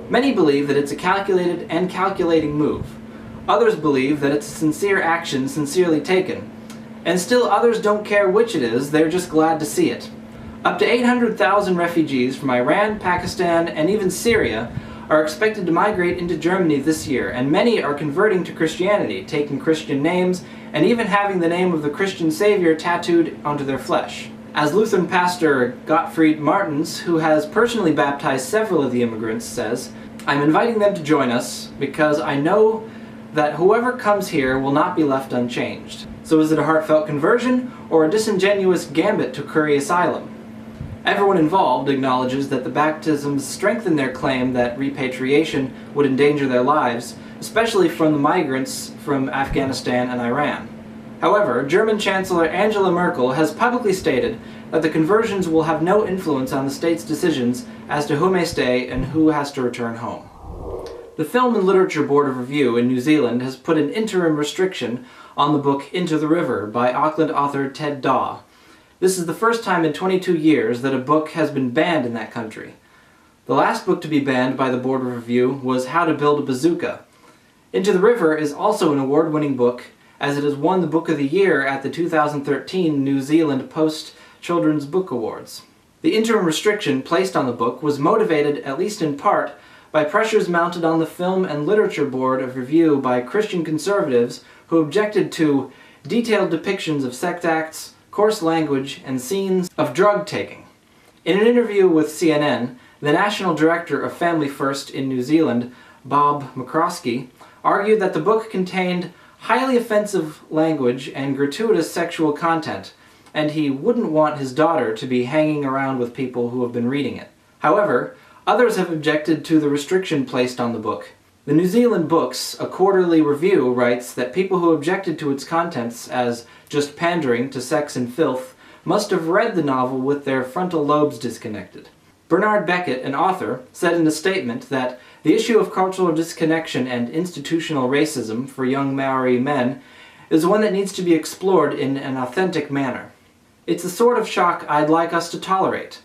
Many believe that it's a calculated and calculating move. Others believe that it's a sincere action sincerely taken. And still others don't care which it is, they're just glad to see it. Up to 800,000 refugees from Iran, Pakistan, and even Syria are expected to migrate into Germany this year, and many are converting to Christianity, taking Christian names, and even having the name of the Christian Savior tattooed onto their flesh. As Lutheran pastor Gottfried Martens, who has personally baptized several of the immigrants, says, "I'm inviting them to join us because I know that whoever comes here will not be left unchanged." So is it a heartfelt conversion or a disingenuous gambit to curry asylum? Everyone involved acknowledges that the baptisms strengthen their claim that repatriation would endanger their lives, especially from the migrants from Afghanistan and Iran. However, German Chancellor Angela Merkel has publicly stated that the conversions will have no influence on the state's decisions as to who may stay and who has to return home. The Film and Literature Board of Review in New Zealand has put an interim restriction on the book Into the River by Auckland author Ted Daw. This is the first time in 22 years that a book has been banned in that country. The last book to be banned by the Board of Review was How to Build a Bazooka. Into the River is also an award-winning book, as it has won the Book of the Year at the 2013 New Zealand Post Children's Book Awards. The interim restriction placed on the book was motivated, at least in part, by pressures mounted on the Film and Literature Board of Review by Christian conservatives who objected to detailed depictions of sex acts, coarse language, and scenes of drug taking. In an interview with CNN, the National Director of Family First in New Zealand, Bob McCroskey, argued that the book contained highly offensive language and gratuitous sexual content, and he wouldn't want his daughter to be hanging around with people who have been reading it. However, others have objected to the restriction placed on the book. The New Zealand Books, a quarterly review, writes that people who objected to its contents as just pandering to sex and filth must have read the novel with their frontal lobes disconnected. Bernard Beckett, an author, said in a statement that the issue of cultural disconnection and institutional racism for young Maori men is one that needs to be explored in an authentic manner. It's the sort of shock I'd like us to tolerate.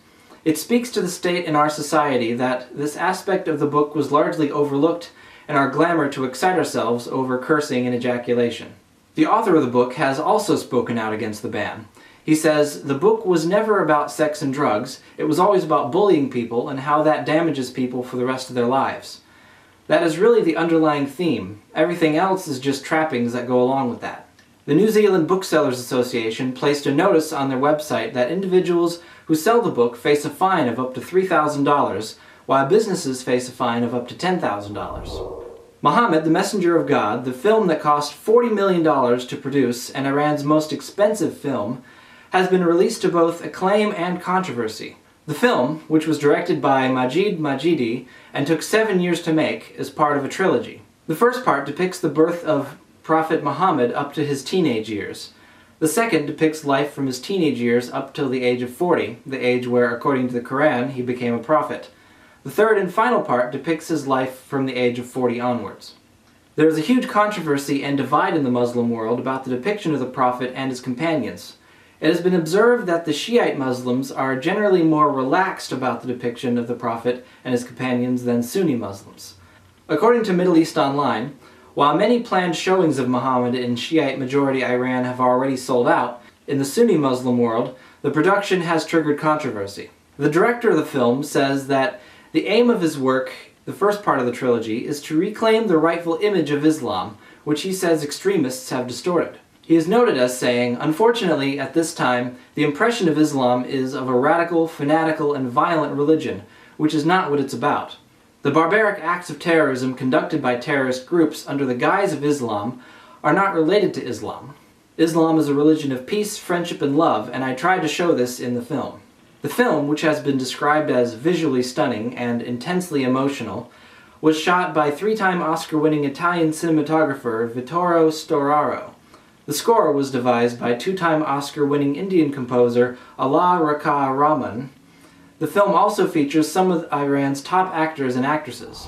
It speaks to the state in our society that this aspect of the book was largely overlooked in our glamour to excite ourselves over cursing and ejaculation. The author of the book has also spoken out against the ban. He says, "The book was never about sex and drugs, it was always about bullying people and how that damages people for the rest of their lives. That is really the underlying theme. Everything else is just trappings that go along with that." The New Zealand Booksellers Association placed a notice on their website that individuals who sell the book face a fine of up to $3,000, while businesses face a fine of up to $10,000. Mohammed, the Messenger of God, the film that cost $40 million to produce and Iran's most expensive film, has been released to both acclaim and controversy. The film, which was directed by Majid Majidi and took 7 years to make, is part of a trilogy. The first part depicts the birth of Prophet Muhammad up to his teenage years. The second depicts life from his teenage years up till the age of 40, the age where, according to the Quran, he became a prophet. The third and final part depicts his life from the age of 40 onwards. There is a huge controversy and divide in the Muslim world about the depiction of the Prophet and his companions. It has been observed that the Shiite Muslims are generally more relaxed about the depiction of the Prophet and his companions than Sunni Muslims. According to Middle East Online, while many planned showings of Muhammad in Shiite-majority Iran have already sold out, in the Sunni Muslim world, the production has triggered controversy. The director of the film says that the aim of his work, the first part of the trilogy, is to reclaim the rightful image of Islam, which he says extremists have distorted. He is noted as saying, "Unfortunately, at this time, the impression of Islam is of a radical, fanatical, and violent religion, which is not what it's about. The barbaric acts of terrorism conducted by terrorist groups under the guise of Islam are not related to Islam. Islam is a religion of peace, friendship, and love, and I tried to show this in the film." The film, which has been described as visually stunning and intensely emotional, was shot by three-time Oscar-winning Italian cinematographer Vittorio Storaro. The score was devised by two-time Oscar-winning Indian composer Allah Rakha Rahman. The film also features some of Iran's top actors and actresses.